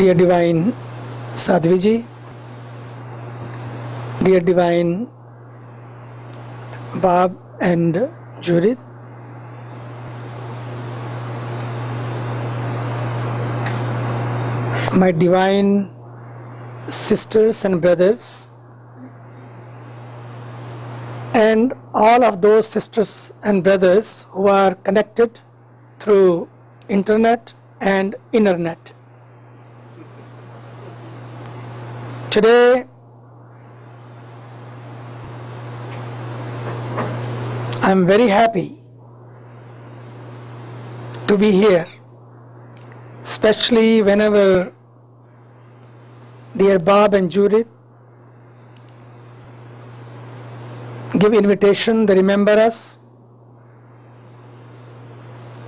Dear Divine Sadhviji, dear Divine Bob and Judith, my divine sisters and brothers, and all of those sisters and brothers who are connected through internet and internet. Today, I am very happy to be here, especially whenever dear Bob and Judith give invitation, they remember us.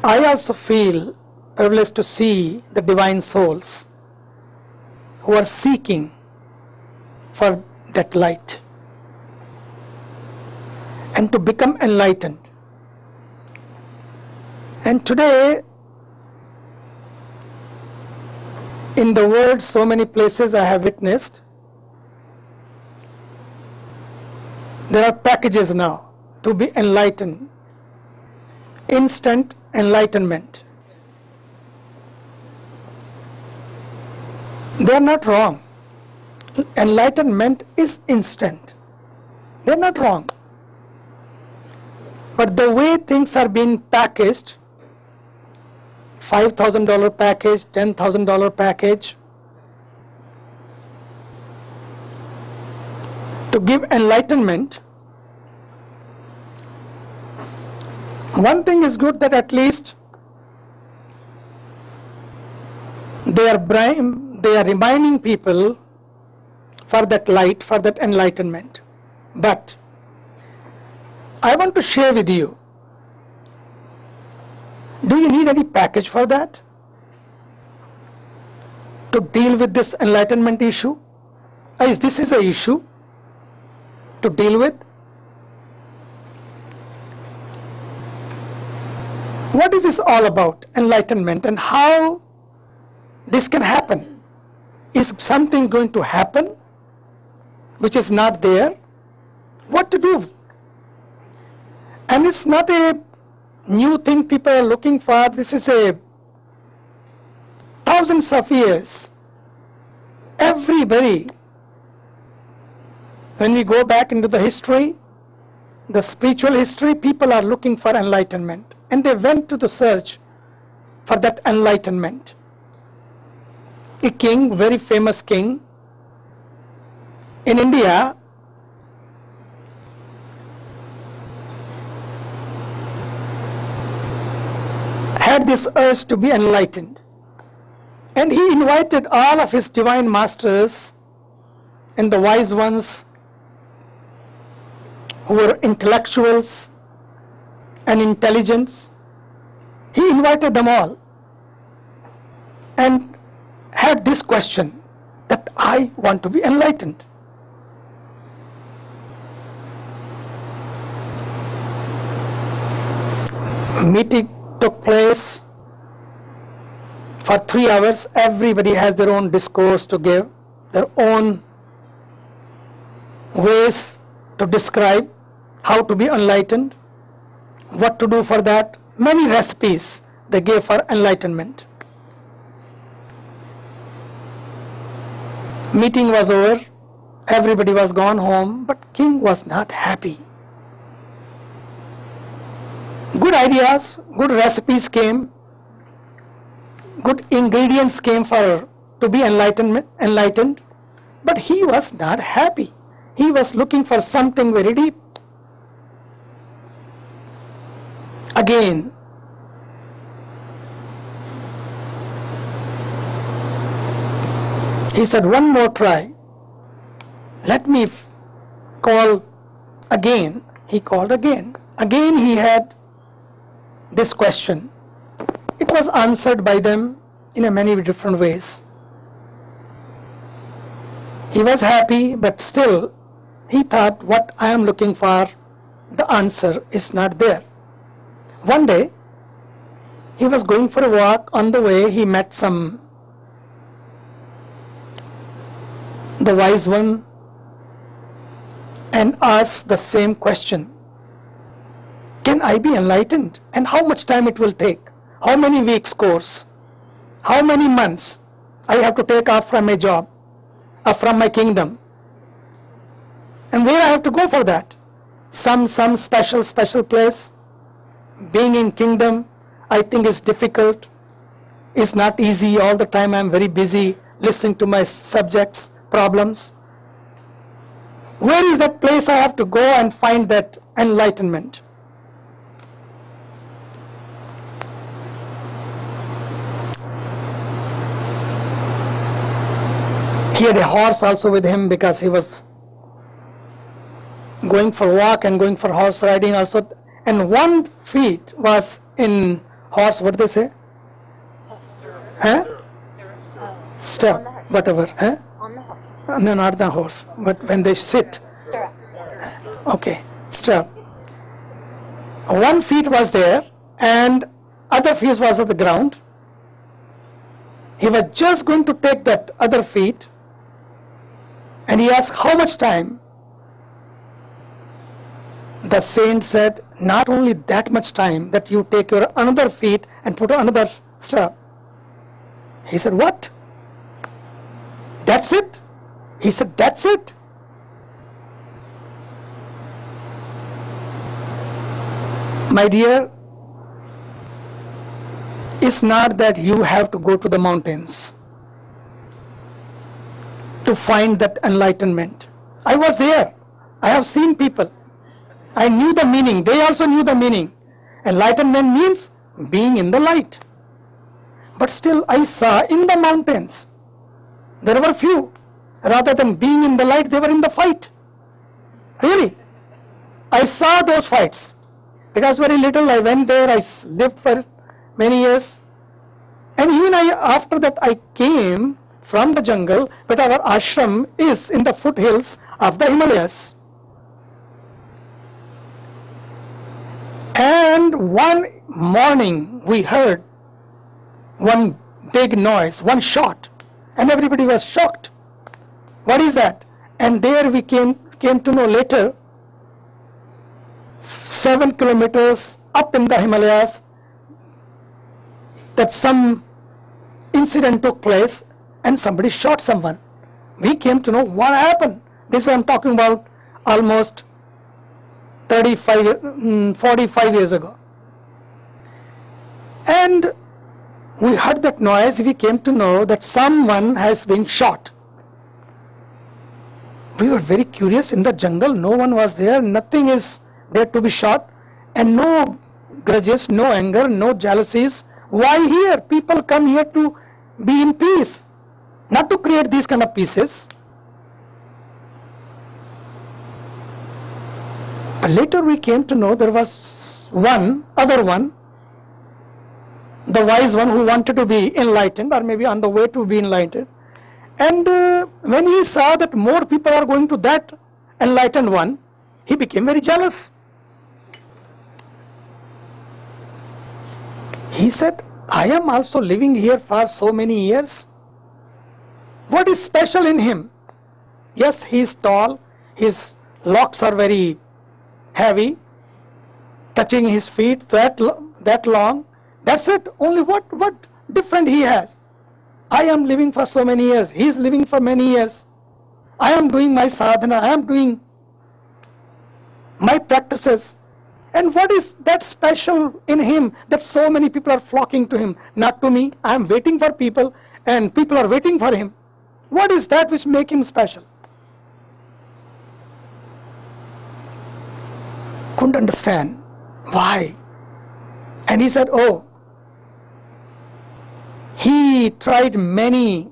I also feel privileged to see the divine souls who are seeking for that light and to become enlightened. And today, in the world, so many places I have witnessed, there are packages now to be enlightened, instant enlightenment. They are not wrong. Enlightenment is instant. They are not wrong. But the way things are being packaged, $5,000 package, $10,000 package, to give enlightenment, one thing is good, that at least they are reminding people for that light, for that enlightenment. But I want to share with you, do you need any package for that? To deal with this enlightenment issue? This is an issue to deal with? What is this all about, enlightenment, and how this can happen? Is something going to happen which is not there? What to do? And it's not a new thing people are looking for. This is a thousands of years. Everybody, when we go back into the history, the spiritual history, people are looking for enlightenment. And they went to the search for that enlightenment. A king, very famous king, in India, had this urge to be enlightened. And he invited all of his divine masters and the wise ones who were intellectuals and intelligents. He invited them all and had this question, that I want to be enlightened. Meeting took place for 3 hours. Everybody has their own discourse to give, their own ways to describe how to be enlightened, what to do for that. Many recipes they gave for enlightenment. Meeting was over, everybody was gone home, but king was not happy. Good ideas, good recipes came, good ingredients came to be enlightened, but he was not happy. He was looking for something very deep. Again, he said, one more try. Let me call again. He called again. Again he had this question. It was answered by them in many different ways. He was happy, but still he thought, what I am looking for, the answer is not there. One day he was going for a walk. On the way he met some the wise one and ask the same question. Can I be enlightened? And how much time it will take? How many weeks course? How many months I have to take off from my job, off from my kingdom? And where I have to go for that? Some special place. Being in kingdom, I think is difficult. It's not easy. All the time I'm very busy listening to my subjects' problems. Where is that place I have to go and find that enlightenment? He had a horse also with him because he was going for walk and going for horse riding also. And 1 feet was in horse, what do they say? Huh? Stirrup, whatever. Huh? On the horse. No, not the horse, but when they sit. Stirrup. Okay, stirrup. 1 feet was there and other feet was on the ground. He was just going to take that other feet and he asked, how much time? The saint said, not only that much time, that you take your another feet and put another stirrup. He said, what? That's it? He said, that's it. My dear, it's not that you have to go to the mountains to find that enlightenment. I was there. I have seen people. I knew the meaning. They also knew the meaning. Enlightenment means being in the light. But still I saw in the mountains, there were few. Rather than being in the light, they were in the fight. Really. I saw those fights. Because very little I went there, I lived for many years. And even after that I came from the jungle, but our ashram is in the foothills of the Himalayas. And one morning we heard one big noise, one shot, and everybody was shocked. What is that? And there we came to know later, 7 kilometers up in the Himalayas, that some incident took place and somebody shot someone. We came to know what happened. This I'm talking about almost 45 years ago. And we heard that noise, we came to know that someone has been shot. We were very curious. In the jungle, no one was there, nothing is there to be shot, and no grudges, no anger, no jealousies. Why here? People come here to be in peace, not to create these kind of pieces. But later we came to know there was other one, the wise one who wanted to be enlightened, or maybe on the way to be enlightened. And when he saw that more people are going to that enlightened one, he became very jealous. He said, I am also living here for so many years. What is special in him? Yes, he is tall, his locks are very heavy, touching his feet that long. That's it. Only what different he has? I am living for so many years. He is living for many years. I am doing my sadhana. I am doing my practices. And what is that special in him that so many people are flocking to him? Not to me. I am waiting for people and people are waiting for him. What is that which makes him special? Couldn't understand. Why? And he said, oh, he tried many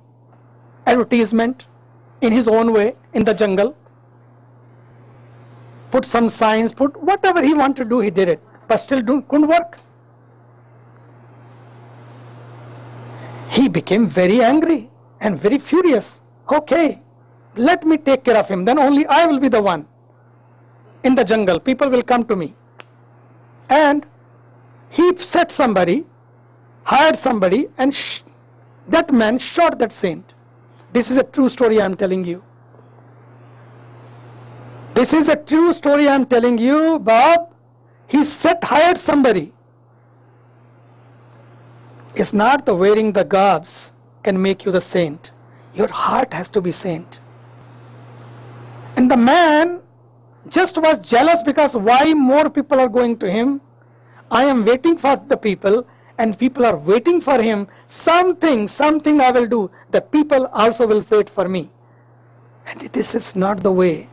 advertisement in his own way in the jungle. Put some signs, put whatever he wanted to do, he did it. But still couldn't work. He became very angry and very furious. Okay, let me take care of him. Then only I will be the one in the jungle. People will come to me. And he set somebody, hired somebody, and that man shot that saint. This is a true story I am telling you. This is a true story I am telling you, Bob. He hired somebody. It's not the wearing the garbs can make you the saint. Your heart has to be saint. And the man just was jealous because why more people are going to him? I am waiting for the people and people are waiting for him. Something I will do. The people also will wait for me. And this is not the way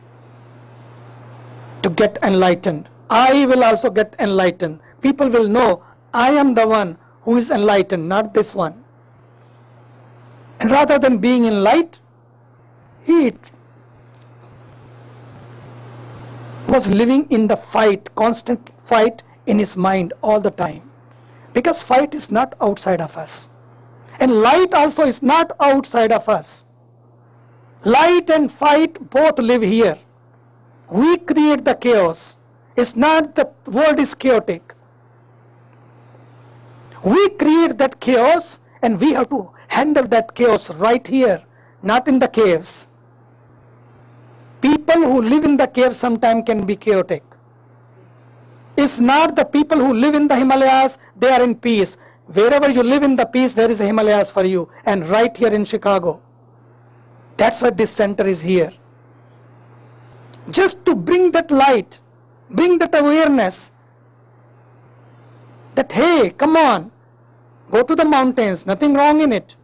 to get enlightened. I will also get enlightened. People will know I am the one who is enlightened, not this one. And rather than being in light, he was living in the fight, constant fight in his mind all the time. Because fight is not outside of us. And light also is not outside of us. Light and fight both live here. We create the chaos. It's not the world is chaotic. We create that chaos and we have to handle that chaos right here, not in the caves. People who live in the caves sometimes can be chaotic. It's not the people who live in the Himalayas, they are in peace. Wherever you live in the peace, there is a Himalayas for you. And right here in Chicago. That's why this center is here. Just to bring that light, bring that awareness, that hey, come on, go to the mountains, nothing wrong in it.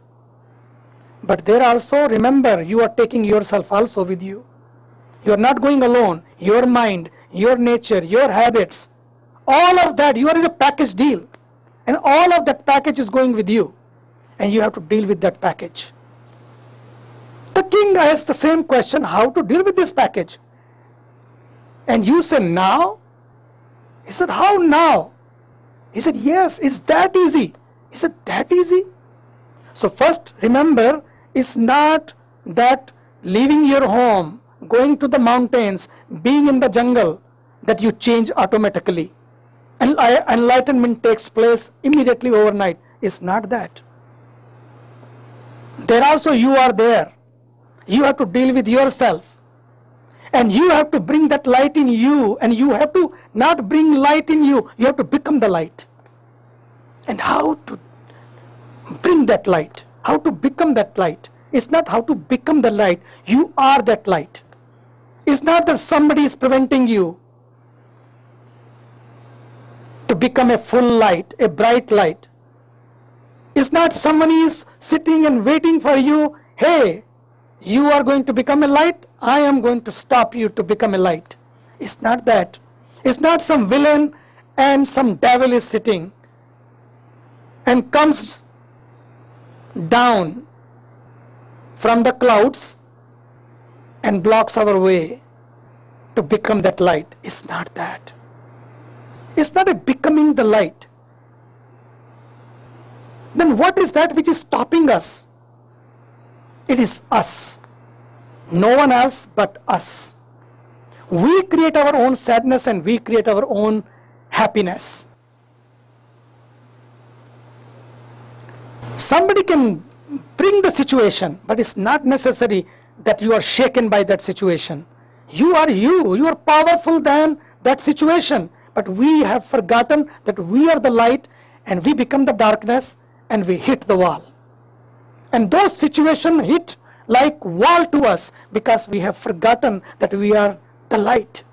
But there also, remember, you are taking yourself also with you. You are not going alone. Your mind, your nature, your habits, all of that, you are a package deal. And all of that package is going with you. And you have to deal with that package. The king asked the same question, how to deal with this package? And you said, now? He said, how now? He said, yes, it's that easy. He said, that easy? So first, remember, it's not that leaving your home, going to the mountains, being in the jungle, that you change automatically. And enlightenment takes place immediately overnight. It's not that. There also you are there. You have to deal with yourself. And you have to bring that light in you. And you have to not bring light in you. You have to become the light. And how to bring that light? How to become that light? It's not how to become the light. You are that light. It's not that somebody is preventing you to become a full light, a bright light. It's not someone is sitting and waiting for you. Hey, you are going to become a light. I am going to stop you to become a light. It's not that. It's not some villain and some devil is sitting and comes down from the clouds and blocks our way to become that light. It's not that. It's not a becoming the light. Then what is that which is stopping us? It is us. No one else but us. We create our own sadness and we create our own happiness. Somebody can bring the situation, but it's not necessary that you are shaken by that situation. You are you. You are powerful than that situation. But we have forgotten that we are the light and we become the darkness and we hit the wall. And those situations hit like wall to us because we have forgotten that we are the light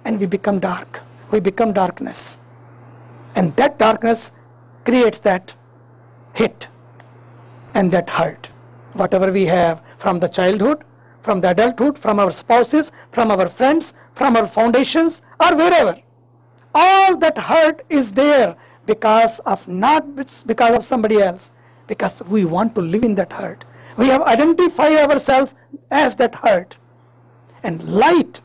and we become dark. We become darkness. And that darkness creates that hit and that hurt. Whatever we have from the childhood, from the adulthood, from our spouses, from our friends, from our foundations or wherever. All that hurt is there because of not because of somebody else, because we want to live in that hurt. We have identified ourselves as that hurt. And light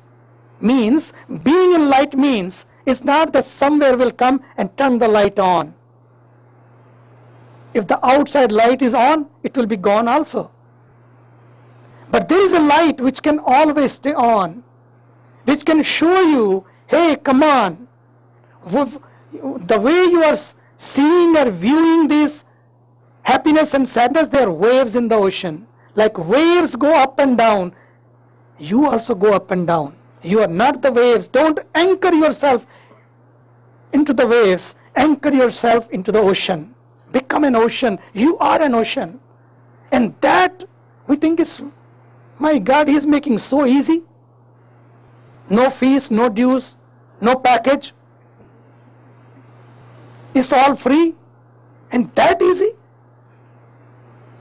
means, being in light means, it's not that somewhere will come and turn the light on. If the outside light is on, it will be gone also. But there is a light which can always stay on, which can show you, hey, come on. The way you are seeing or viewing this happiness and sadness, they are waves in the ocean. Like waves go up and down, you also go up and down. You are not the waves. Don't anchor yourself into the waves. Anchor yourself into the ocean. Become an ocean. You are an ocean. And that we think is, my God, He is making so easy. No fees, no dues, no package. It's all free. And that easy.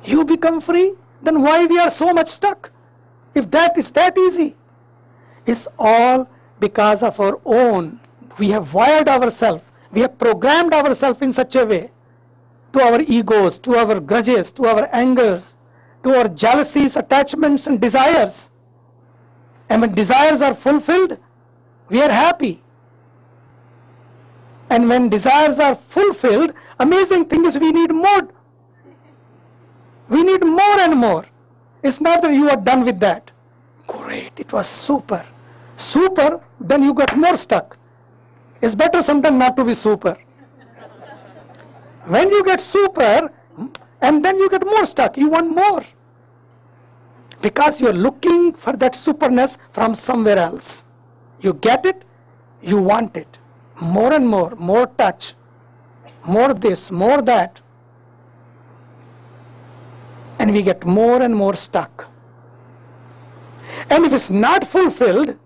You become free. Then why we are so much stuck? If that is that easy. It's all because of our own. We have wired ourselves. We have programmed ourselves in such a way to our egos, to our grudges, to our angers, to our jealousies, attachments and desires. And when desires are fulfilled, we are happy. And when desires are fulfilled, amazing thing is we need more. We need more and more. It's not that you are done with that. Great, it was super. Super, then you got more stuck. It's better sometimes not to be super. When you get super, and then you get more stuck, you want more. Because you're looking for that superness from somewhere else. You get it, you want it. More and more touch, more this, more that. And we get more and more stuck. And if it's not fulfilled,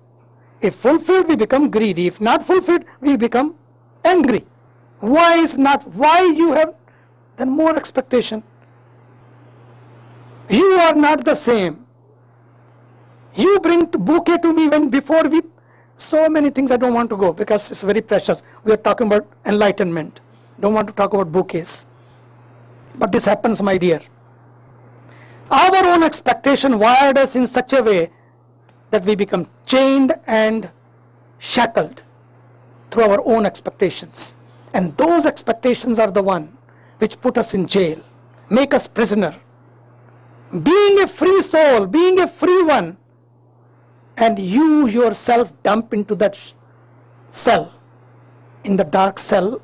if fulfilled, we become greedy. If not fulfilled, we become angry. Why is not? Why you have then more expectation? You are not the same. You bring bouquet to me when before we, so many things I don't want to go because it's very precious. We are talking about enlightenment. Don't want to talk about bouquets. But this happens, my dear. Our own expectation wired us in such a way that we become chained and shackled through our own expectations. And those expectations are the one which put us in jail, make us prisoner. Being a free soul, being a free one, and you yourself dump into that cell, in the dark cell,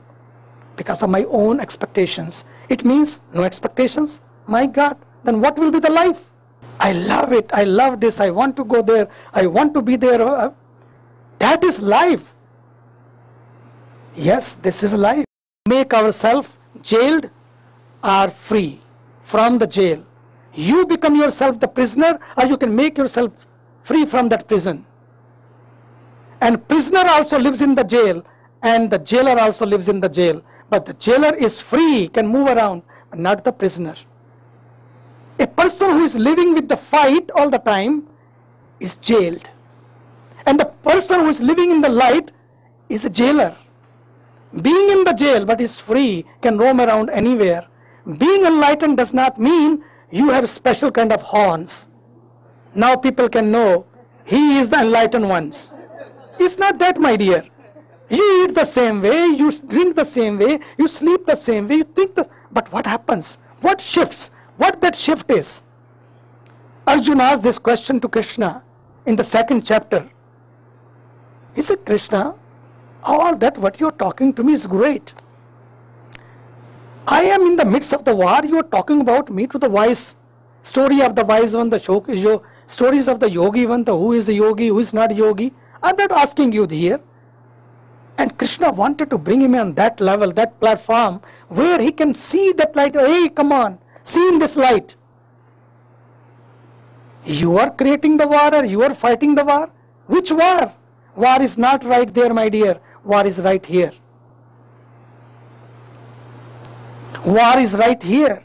because of my own expectations. It means no expectations, my God, then what will be the life? I love it, I love this, I want to go there, I want to be there. That is life. Yes, this is life. Make ourselves jailed or free from the jail. You become yourself the prisoner, or you can make yourself free from that prison. And prisoner also lives in the jail, and the jailer also lives in the jail. But the jailer is free, can move around, but not the prisoner. A person who is living with the fight all the time is jailed. And the person who is living in the light is a jailer. Being in the jail but is free, can roam around anywhere. Being enlightened does not mean you have special kind of horns. Now people can know he is the enlightened ones. It's not that, my dear. You eat the same way, you drink the same way, you sleep the same way, you think the... But what happens? What shifts? What that shift is? Arjuna asked this question to Krishna in the 2nd chapter. He said, Krishna, all that what you're talking to me is great. I am in the midst of the war, you're talking about me to the wise, story of the wise one, the stories of the yogi one, the who is the yogi, who is not yogi. I'm not asking you here. And Krishna wanted to bring him on that level, that platform, where he can see that light. Hey, come on, see in this light. You are creating the war or you are fighting the war? Which war? War is not right there, my dear. War is right here. War is right here.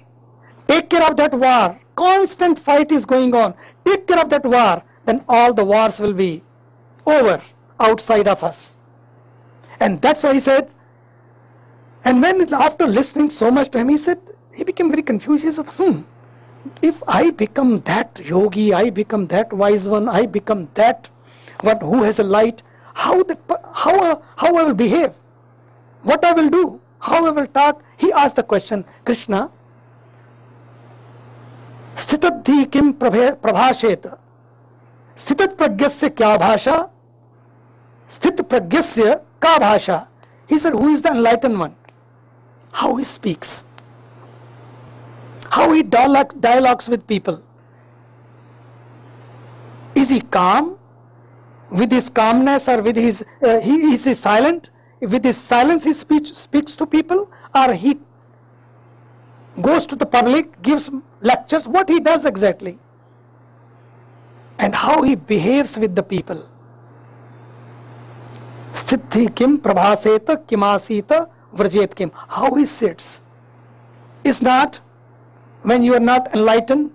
Take care of that war. Constant fight is going on. Take care of that war. Then all the wars will be over outside of us. And that's why he said, and when after listening so much to him, he said, he became very confused. He said, if I become that yogi, I become that wise one, I become that one who has a light, how I will behave? What I will do? How I will talk? He asked the question, Krishna, Stitadhi kim prabhashet? Stitat pragyasya kya bhasha? Sthit pragyasya ka bhasha? He said, who is the enlightened one? How he speaks. How he dialogues with people. Is he calm? with his calmness or with his, he is silent? With his silence he speaks to people, or he goes to the public, gives lectures, what he does exactly? And how he behaves with the people. Sthiti kim prabhaseta kimasita vrajet kim. How he sits. Is not when you are not enlightened,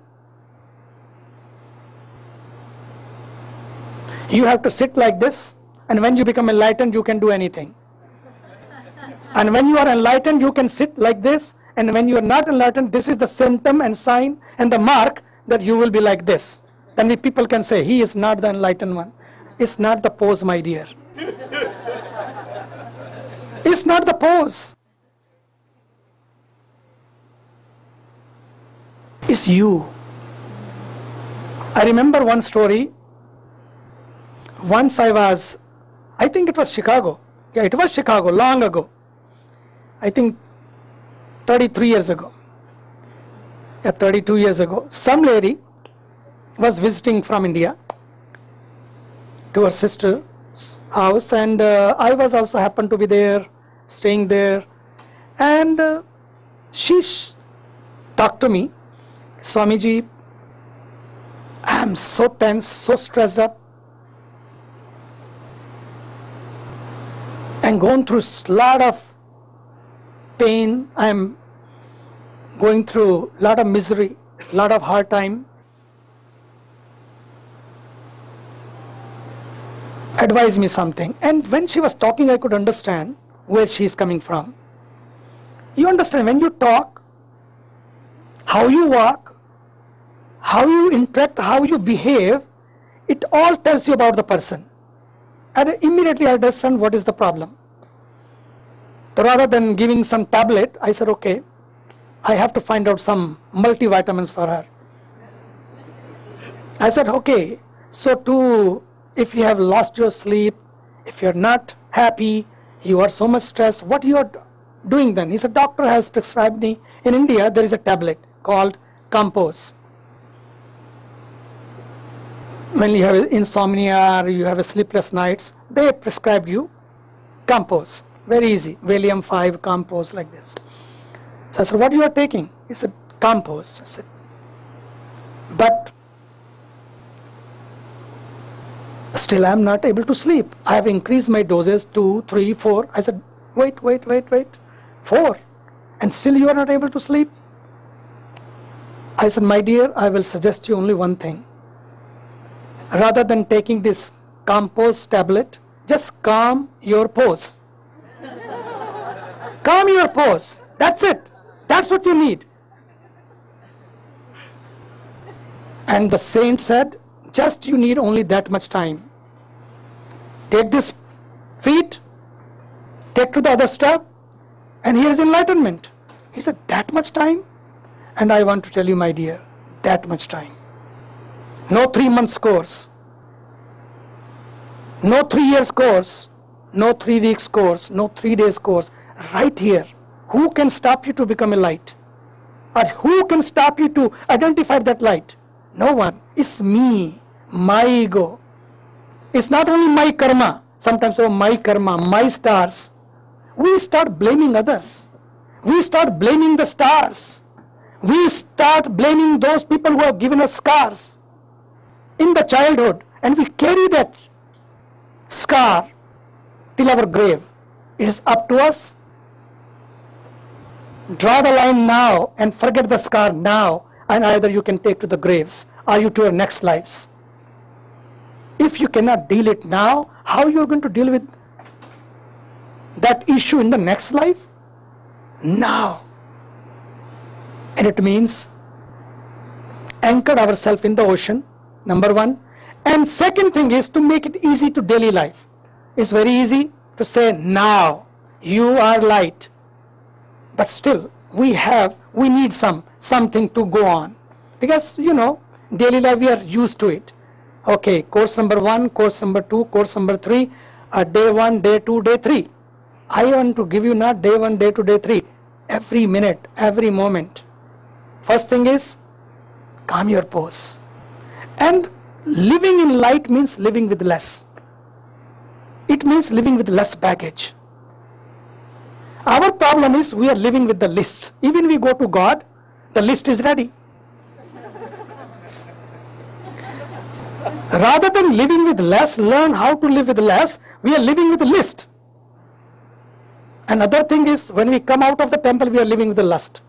you have to sit like this, and when you become enlightened, you can do anything. And when you are enlightened, you can sit like this, and when you are not enlightened, this is the symptom and sign and the mark that you will be like this. Then people can say, he is not the enlightened one. It's not the pose, my dear. It's not the pose. It's you. I remember one story. Once I think it was Chicago. Yeah, it was Chicago, long ago. I think 33 years ago. Yeah, 32 years ago. Some lady was visiting from India to her sister's house, and I was also happened to be there, staying there. And she talked to me, Swamiji, I am so tense, so stressed up, and going through a lot of pain. I am going through a lot of misery, a lot of hard time. Advise me something. And when she was talking, I could understand where she is coming from. You understand, when you talk, how you walk, how you interact, how you behave, it all tells you about the person. And immediately I understand what is the problem. So rather than giving some tablet, I said, okay, I have to find out some multivitamins for her. I said, okay, so if you have lost your sleep, if you're not happy, you are so much stressed, what you are doing then? He said, doctor has prescribed me. In India, there is a tablet called Compose. When you have insomnia or you have a sleepless nights, they prescribed you Compose. Very easy. Valium 5, Compose, like this. So I said, what you are taking? He said, Compose. I said, but still I am not able to sleep. I have increased my doses 2, 3, 4. I said, wait, 4. And still you are not able to sleep? I said, my dear, I will suggest you only one thing. Rather than taking this Compose tablet, just calm your pose. Calm your pose. That's it. That's what you need. And the saint said, just you need only that much time. Take this feet, take to the other step, and here is enlightenment. He said, that much time? And I want to tell you, my dear, that much time. No 3 months course, no 3 years course, no 3 weeks course, no 3 days course. Right here, who can stop you to become a light? Or who can stop you to identify that light? No one. It's me, my ego. It's not only my karma. Sometimes, oh, my karma, my stars. We start blaming others. We start blaming the stars. We start blaming those people who have given us scars in the childhood, and we carry that scar till our grave. It is up to us. Draw the line now and forget the scar now, and either you can take to the graves or you to your next lives. If you cannot deal it now, how you are going to deal with that issue in the next life? Now. And it means anchor ourselves in the ocean, number one. And second thing is to make it easy to daily life. It's very easy to say, now you are light. But still, we need something to go on. Because, daily life, we are used to it. Okay, course number 1, course number 2, course number 3, day 1, day 2, day 3. I want to give you not day 1, day 2, day 3. Every minute, every moment. First thing is, calm your pose. And living in light means living with less. It means living with less baggage. Our problem is we are living with the list. Even we go to God, the list is ready. Rather than living with less, learn how to live with less, we are living with a list. Another thing is, when we come out of the temple, we are living with the lust.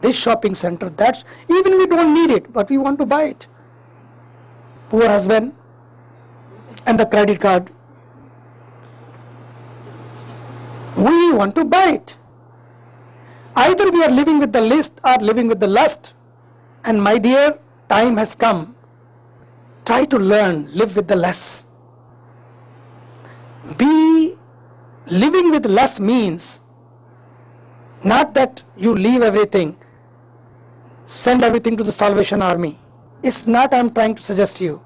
This shopping center, that, even we don't need it, but we want to buy it. Poor husband and the credit card. We want to buy it. Either we are living with the list or living with the lust. And my dear, time has come. Try to learn, live with the less. Living with less means not that you leave everything, send everything to the Salvation Army. It's not I'm trying to suggest you.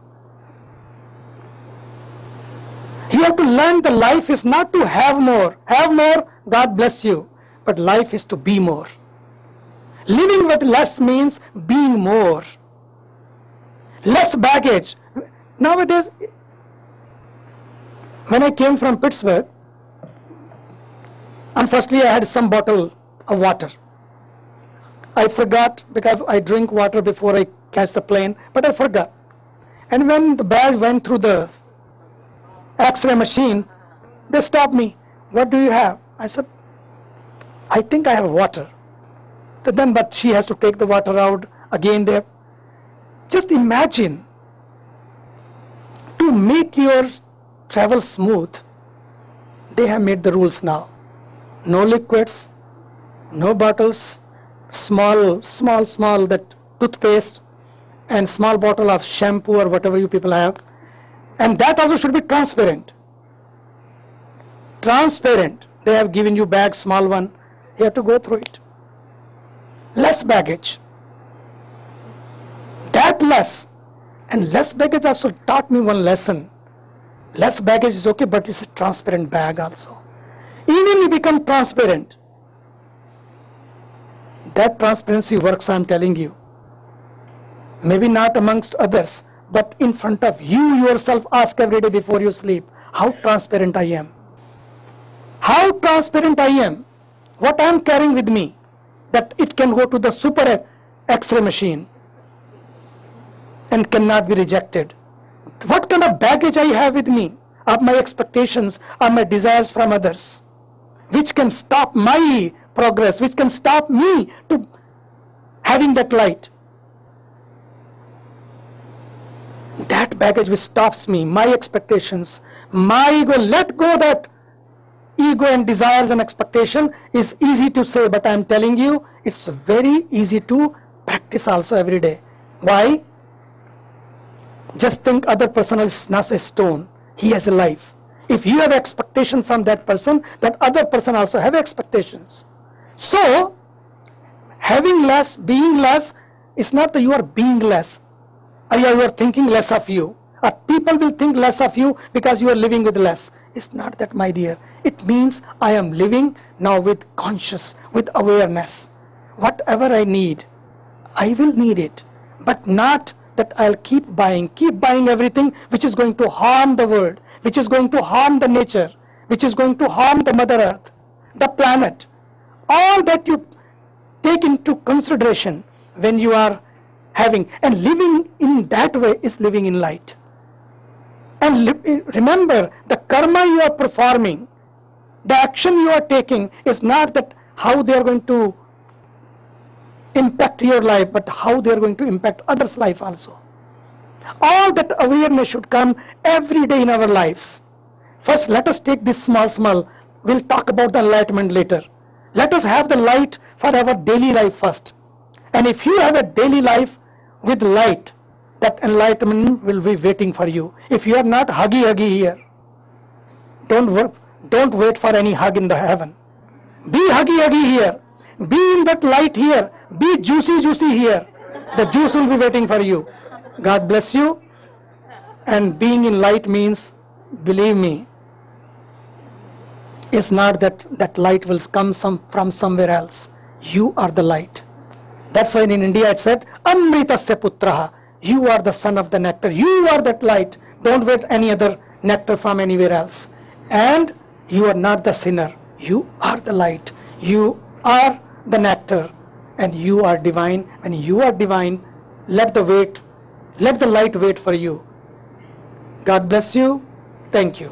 You have to learn the life is not to have more. Have more, God bless you. But life is to be more. Living with less means being more. Less baggage. Nowadays, when I came from Pittsburgh, unfortunately I had some bottle of water. I forgot, because I drink water before I catch the plane, but I forgot. And when the bag went through the X-ray machine, they stopped me. What do you have? I said, I think I have water. But she has to take the water out again there. Just imagine, to make your travel smooth, they have made the rules now. No liquids, no bottles, small that toothpaste and small bottle of shampoo or whatever you people have. And that also should be transparent. Transparent. They have given you bag, small one. You have to go through it. Less baggage. That less. And less baggage also taught me one lesson. Less baggage is okay, but it's a transparent bag also. Even you become transparent. That transparency works, I'm telling you. Maybe not amongst others, but in front of you yourself, ask every day before you sleep, how transparent I am. How transparent I am. What I am carrying with me, that it can go to the super X-ray machine and cannot be rejected. What kind of baggage I have with me, of my expectations, of my desires from others, which can stop my progress, which can stop me to having that light. That baggage which stops me, my expectations, my ego. Let go that ego and desires and expectation is easy to say, but I am telling you, it's very easy to practice also every day. Why? Just think, other person is not a stone, he has a life. If you have expectation from that person, that other person also have expectations. So, having less, being less, is not that you are being less, or you are thinking less of you, or people will think less of you because you are living with less. It's not that, my dear. It means I am living now with conscious, with awareness. Whatever I need, I will need it, but not that I'll keep buying everything which is going to harm the world, which is going to harm the nature, which is going to harm the Mother Earth, the planet. All that you take into consideration when you are having, and living in that way is living in light. And remember, the karma you are performing, the action you are taking is not that how they are going to impact your life, but how they are going to impact others' life also. All that awareness should come every day in our lives. First, let us take this small. We'll talk about the enlightenment later. Let us have the light for our daily life first. And if you have a daily life with light, that enlightenment will be waiting for you. If you are not huggy here, don't wait for any hug in the heaven. Be huggy here. Be in that light here. Be juicy here. The juice will be waiting for you. God bless you. And being in light means, believe me, it's not that light will come from somewhere else. You are the light. That's why in India it said, Amritasya Putraha. You are the son of the nectar. You are that light. Don't wait any other nectar from anywhere else. And you are not the sinner. You are the light. You are the nectar. And you are divine. And you are divine. Let the light wait for you. God bless you. Thank you.